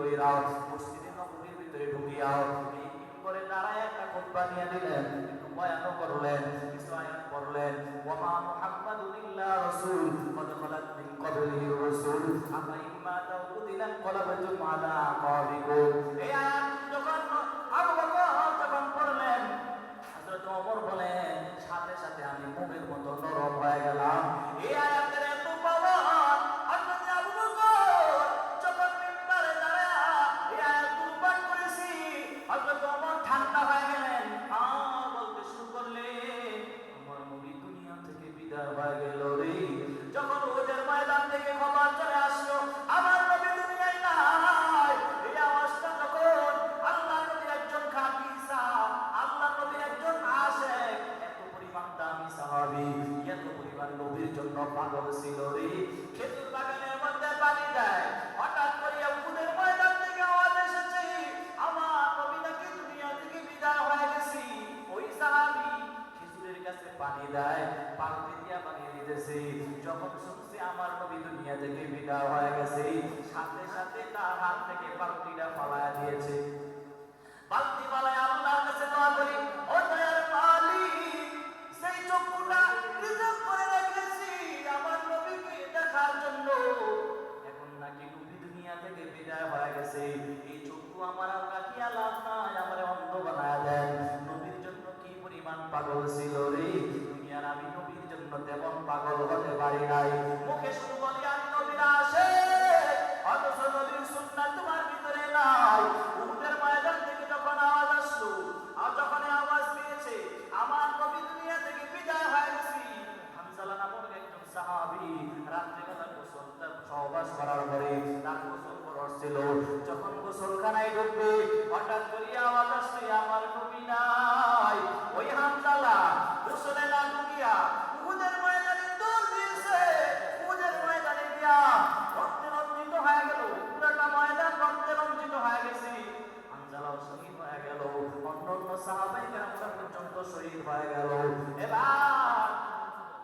কইরা মসজিদে নববীর ভিতরে ঢুকিয়া এই মিম্বরে দাঁড়ায় একটা খুতবা নিয়ে দিলেন, একটু বয়ানও করলেন, কিছু আয়াত পড়লেন। ওয়ামা মুহাম্মাদুন ইল্লা রাসূল কদ খালাত মিন ক্বাবলিহি রাসূল আফা ইম্মা তাউকুদিলান কলাবাতুম আলা আকাবিকুম। এই আয়াত যখন আবু বকর যখন পড়লেন, হযরত ওমর বলেন সাথে সাথে আমি মোমের মতো নরম হয়ে গেলাম। এই আয়াতের এত পাওয়ার, হযরত আবু বকর যখন মিম্বরে দাঁড়ায়া এই আয়াত পাঠ করেছি, হযরত ওমর ঠান্ডা হয়ে গেলেন, আর বলতে শুরু করলেন, আমার নবী দুনিয়া থেকে বিদায় হয়ে গেল রে। যখন ওদের ময়দান থেকে খবর চলে আসলো আমার নবী দুনিয়ায় নাই, এই আওয়াজটা যখন আল্লাহর নবীর একজন খাঁটি সাহাবা, আল্লাহর নবীর একজন আশিক, এত পরিমাণ দামি সাহাবী, এত পরিমাণ নবীর জন্য পাগল ছিল রে। খেজুর বাগানের মধ্যে পানি দেয়, হঠাৎ করে উহুদের ময়দান থেকে আওয়াজ এসেছে আমার নবী নাকি দুনিয়া থেকে বিদায় হয়ে গেছে। ওই সাহাবী খেজুরের কাছে পানি দেয়, পানি দিয়া বানিয়ে দিতেছে। যখন শুনছে আমার নবী দুনিয়া থেকে বিদায় হয়ে গেছে, সাথে সাথে তার হাত থেকে বালতিটা ফালায়া দিয়েছে। বালতি ফালায় আল্লাহর কাছে দোয়া করি, ও দয়ার মালিক, সেই চক্ষুটা রিজার্ভ করে রেখেছি আমার নবীকে দেখার জন্য, এখন নাকি নবী দুনিয়া থেকে বিদায় হয়ে গেছে, এই চক্ষু আমার আর রাখিয়া লাভ নাই, আমারে অন্ধ বানায়া দেন। নবীর জন্য কি পরিমাণ পাগল ছিল রে। দুনিয়ার আমি নবীর জন্য তেমন পাগল হতে পারি নাই। মুখে শুধু বলি আমি নবীর আশিক, অথচ নবীর সুন্নাত তোমার ভিতরে নাই। উহুদের ময়দান থেকে যখন আওয়াজ আসলো, আর যখন আওয়াজ পেয়েছে আমার নবী দুনিয়া থেকে বিদায় হয়ে গেছে, হামজালা নামক একজন সাহাবী রাত্রিবেলা গোসলটা সহবাস করার পরে তার গোসল ফরজ ছিল, যখন গোসলখানায় ঢুকবে হঠাৎ করে আওয়াজ আসছে আমার নবী নাই। ওই হামজালা গোসলে না ঢুকিয়া উহুদের ময়দানে দৌড় দিয়েছে, উহুদের ময়দানে গিয়া রক্তে রঞ্জিত হয়ে গেল, পুরোটা ময়দান রক্তে রঞ্জিত হয়ে গেছে। হামজালাও শহীদ হয়ে গেল, অন্যান্য সাহাবায়ে কেরামরা পর্যন্ত শহীদ হয়ে গেল। এবার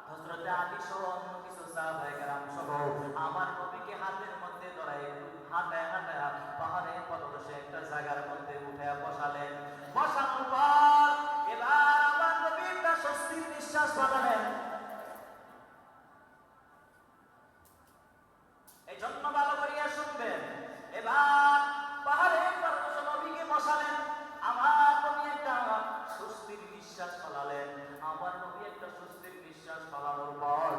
হযরত আলী সহ অন্য কিছু সাহাবায়ে কেরাম সহ আমার নবীকে হাতের মধ্যে ধরে হাঁটায় হাঁটায় পাহাড়ের পদদেশে একটা জায়গার মধ্যে উঠে বসালেন। বসানোর পর এবার আমার নবী একটা স্বস্তির নিঃশ্বাস ফেলালেন। এই জন্য ভালো করিয়া শুনবেন। এবার পাহাড়ের পদদেশে নবীকে বসালেন, আমার নবী একটা স্বস্তির নিঃশ্বাস ফেলালেন। আমার নবী একটা স্বস্তির নিঃশ্বাস ফেলানোর পর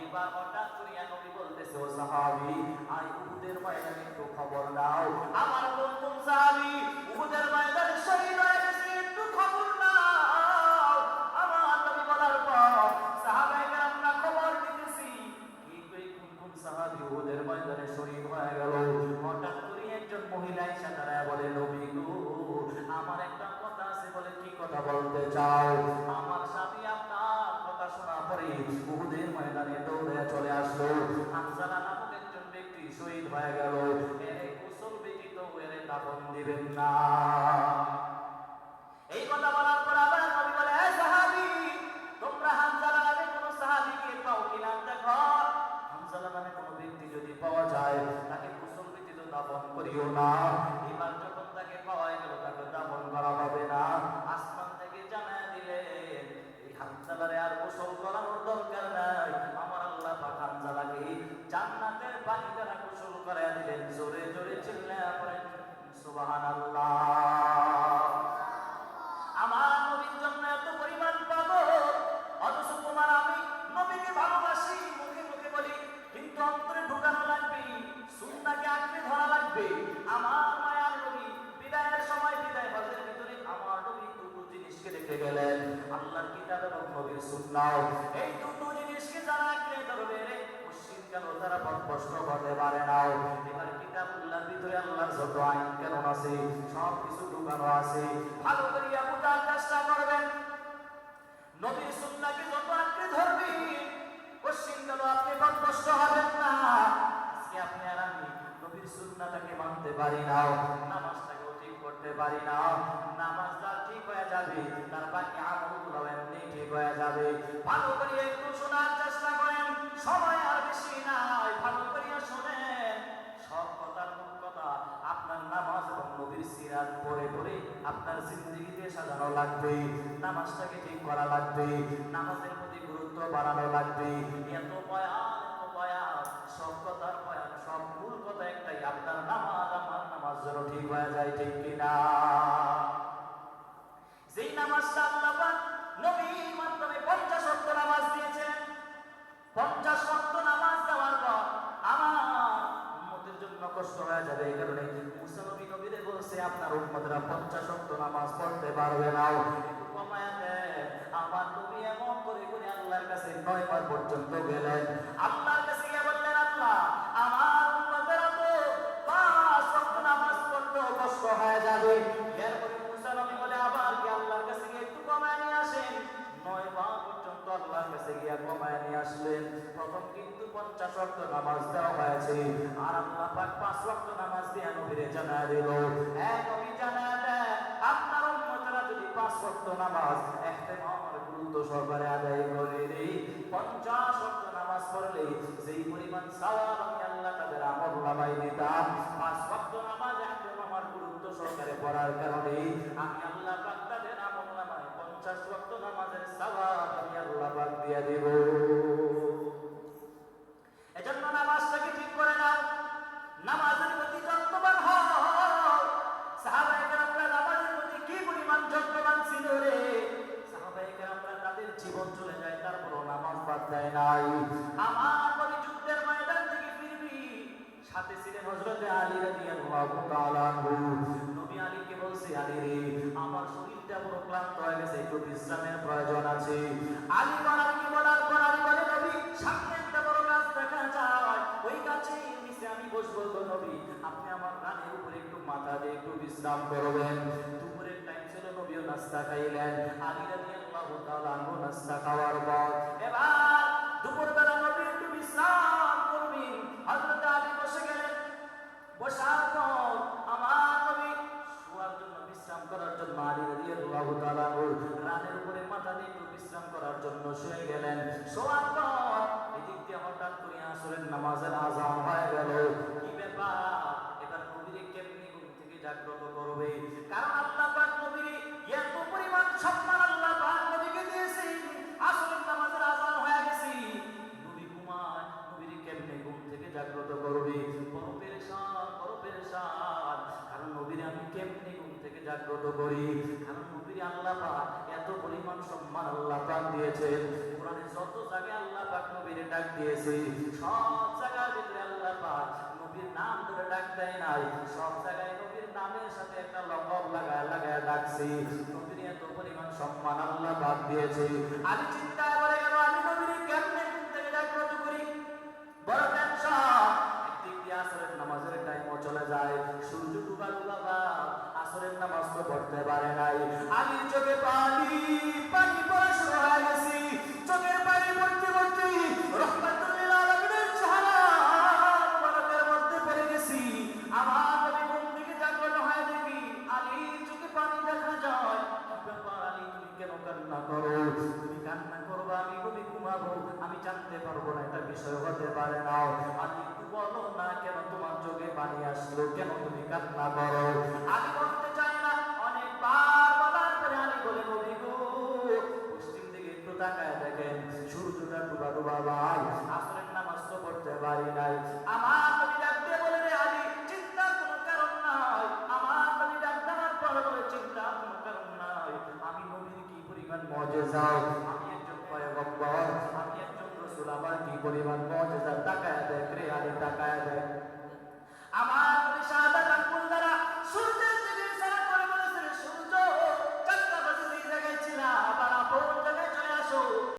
এবার হঠাৎ করিয়া নবী বলতেছে, ও সাহাবী, আই উহুদের ময়দানে একটু খবর নাও, আমার কোন সাহাবী উহুদের ময়দানে শহীদ হয়ে গেছে, একটু খবর নাও। আমার নবী বলার পর সাহাবায়ে কেরামরা খবর দিতেছি, কোন সাহাবী উহুদের ময়দানে শহীদ হয়ে গেল। হঠাৎ করে একজন মহিলা এসে দাঁড়ায় বলে, নবী গো, আমার একটা কথা আছে। বলে, কি কথা বলতে চাও? আমার স্বামী আপনার কথা শোনা পরে উহুদের ময়দানে দৌড়ে চলে আসলো, হামজালা নামক একজন ব্যক্তি শহীদ হয়ে গেল, এর গোসল ব্যতীত এর দাফন দিবেন না। এই কথা বলার পর আবার নবী বলে, হে সাহাবী, তোমরা হামজালা নামে কোন সাহাবীকে পাও কিনা দেখো। হামজালা নামে কোন ব্যক্তি যদি পাওয়া যায় তাকে গোসল ব্যতীত দাফন করিও না। এবার যখন তাকে পাওয়া গেল তাকে দাফন করা হবে না। আসমান থেকে জানায় দিলেন, এই হামজালারে আর গোসল করানোর দরকার নাই। আমার আল্লাহ পাক হামজালাকে জান্নাতের পানি দ্বারা গোসল করায় দিলেন। জোরে জোরে চিল্লায়া পড়েন সুবহানাল্লাহ। আমার নবীর জন্য এত পরিমাণ পাগল, অথচ তোমার আমি নবীকে ভালোবাসি, মুখে মুখে বলি, কিন্তু অন্তরে ঢুকানো লাগবে, সুন্নাহকে আঁকড়ে ধরা লাগবে। আমার মায়ার নবী বিদায়ের সময় বিদায় হজের ভিতরে আমার নবী দুটো জিনিসকে রেখে গেলেন, আল্লাহর কিতাব এবং নবীর সুন্নাহ। এই দুটো জিনিসকে যারা আঁকড়ে ধরবে রে, মুশরিকগণ তারা পথভ্রষ্ট হতে পারে না। এবার কিতাবুল্লাহর ভিতরে আল্লাহর যত আইন কানুন আছে সব কিছু ঢুকানো আছে, ভালো করিয়া বোঝার চেষ্টা করবেন। নবীর সুন্নাহকে যত আঁকড়ে ধরবে, মুশরিকগণ আপনি পথভ্রষ্ট হবেন না। আজকে আপনি আর আমি নবীর সুন্নাহটাকে মানতে পারি না, নামাজটাকেও ঠিক করতে পারি না। নামাজ যার ঠিক হয়ে যাবে তার বাকি আমলগুলো এমনি ঠিক হয়ে যাবে। ভালো করে একটু শোনার চেষ্টা করেন, সময় আর বেশি নাই, ভালো করিয়া শোনেন। সব কথার মূল কথা আপনার আপনার জিন্দেগিতে সাজানো লাগবে, নামাজটাকে ঠিক করা লাগবে, নামাজের প্রতি গুরুত্ব বাড়ানো লাগবে। এত বয়ান, এত বয়ান, সব কথার বয়ান, সব মূল কথা একটাই, আপনার নামাজ আমার নামাজ যেন ঠিক হয়ে যায়, ঠিক কিনা? যেই নামাজটা আল্লাহ পাক নবীর মাধ্যমে 50 ওয়াক্ত নামাজ দিয়েছেন, 50 ওয়াক্ত নামাজ দেওয়ার পর আমার উম্মতের জন্য কষ্ট হয়ে যাবে। এই কারণে মুসা নবী নবীরে বলছে আপনার উম্মতরা 50 ওয়াক্ত নামাজ পড়তে পারবে না, একটু কমায়া দেন। আমার নবী এমন করে করে আল্লাহর কাছে 9 বার পর্যন্ত গেলেন। আল্লাহর কাছে গিয়ে বললেন, আল্লাহ আমার উম্মতেরা তো 5 ওয়াক্ত নামাজ পড়তেও কষ্ট হয়ে যাবে। এরপরে মুসা নবী বলে আবার কি আল্লাহর কাছে গিয়ে একটু কমায় নিয়ে আসেন। 9 বার পর্যন্ত আল্লাহর কাছে গিয়ে কমায় নিয়ে আসলেন। প্রথম কিন্তু 50 ওয়াক্ত নামাজ দেওয়া হয়েছে, আর আল্লাহ পাক 5 ওয়াক্ত নামাজ দিয়ে নবীরে জানায় দিল, হ্যাঁ নবী জানায় দেন আপনার উম্মতরা যদি 5 ওয়াক্ত নামাজ ইহতিমামের গুরুত্ব সহকারে আদায় করে দেই, 50 ওয়াক্ত নামাজ পড়লে যেই পরিমাণ সওয়াব আমি আল্লাহ তাদের আমলনামায় দিতাম, 5 ওয়াক্ত নামাজ ইহতিমামের গুরুত্ব সহকারে পড়ার কারণে আমি আল্লাহ পাক তাদের আমলনামায় 50 ওয়াক্ত নামাজের সওয়াব আমি আল্লাহ পাক দিয়ে দেব। এজন্য নামাজটাকে ঠিক করে নাও, নামাজের প্রতি যত্নবান হও। সাহাবায়ে কেরামরা নামাজের প্রতি কি পরিমাণ যত্নবান ছিল রে! সাহাবায়ে কেরামরা তাদের জীবন চলে যায় তারপরও নামাজ বাদ দেয় নাই। আমার নবী যুদ্ধের ময়দান থেকে ফিরবি, সাথে ছিলেন হযরত আলী রাদিয়াল্লাহু তাআলা আনহু। নবী আলীকে বলছে, আলী রে আমার শরীরটা পুরো ক্লান্ত হয়ে গেছে, একটু বিশ্রামের প্রয়োজন আছে। আলী বলার পর আলী বলে, নবী সামনে একটা বড় গাছ দেখা যায়, ওই গাছের নিচে আমি বসবো তো নবী, আপনি আমার রানের উপরে একটু মাথা দিয়ে একটু বিশ্রাম করবেন। দুপুরের টাইম ছিল, নবীও নাস্তা খাইলেন। আলী রাদিয়াল্লাহু তাআলা আনহু নাস্তা খাওয়ার পর এবার দুপুরবেলা নবী একটু বিশ্রাম করবেন, হযরত আলী বসে গেলেন। বসার পর আমার নবী শোয়ার জন্য, বিশ্রাম করার জন্য আলী রাদিয়াল্লাহু তাআলা আনহু রানের উপরে মাথা দিয়ে একটু বিশ্রাম করার জন্য শুয়ে গেলেন। শোয়ার পর এদিক দিয়ে হঠাৎ করে আসরের নামাজের আযান হয়ে গেল। কি ব্যাপার, এবার নবীরে কেমনি ঘুম থেকে জাগ্রত করবে? কারণ আল্লাহ পাক নবীরে এত পরিমাণ সম্মান আল্লাহ পাক নবীকে দিয়েছেন, আসরের নামাজের আযান হয়ে গেছে, নবী ঘুমায়, নবীরে কেমনে ঘুম থেকে জাগ্রত করবে? বড় পেরেশান, বড় পেরেশান। কারণ নবীরে আমি কেমনে ঘুম থেকে জাগ্রত করি? কারণ নবীরে আল্লাহ পাক এত পরিমাণ সম্মান আল্লাহ পাক দিয়েছেন। কোরআনে যত জায়গায় আল্লাহ পাক নবীরে ডাক দিয়েছে, সব জায়গার ভিতরে আল্লাহ পাক নবীর নাম ধরে ডাক দেয় নাই, সব জায়গায় নবীর নামের সাথে একটা লকব লাগায় লাগায় ডাকছে। নবীর এত পরিমাণ সম্মান আল্লাহ পাক দিয়েছে। আলী চিন্তা করে গেল, আমি নবীরে কেমনে ঘুম থেকে জাগ্রত করি? বড় টেনশন। একদিক দিয়ে আসরের নামাজের টাইমও চলে যায়, সূর্য ডুবা ডুবা ভাব, আসরের নামাজ তো পড়তে পারে নাই। আলীর চোখে পানি পানি পড়া শুরু হয়ে গেছে। চোখের পানি পড়তে পড়তে রহমাতুল লিল আলামিনের চেহারা মুবারকের মধ্যে পড়ে গেছি। আমার নবী ঘুম থেকে জাগ্রত হয়ে দেখি আলীর চোখে পানি দেখা যায়। কি ব্যাপার আলী, তুমি কেন কান্না করো? তুমি কান্না করবা, আমি নবী ঘুমাবো, আমি জানতে পারবো না, এটা বিষয় হতে পারে না। আলী একটু বলো না, কেন তোমার চোখে পানি আসলো, কেন তুমি কান্না করো?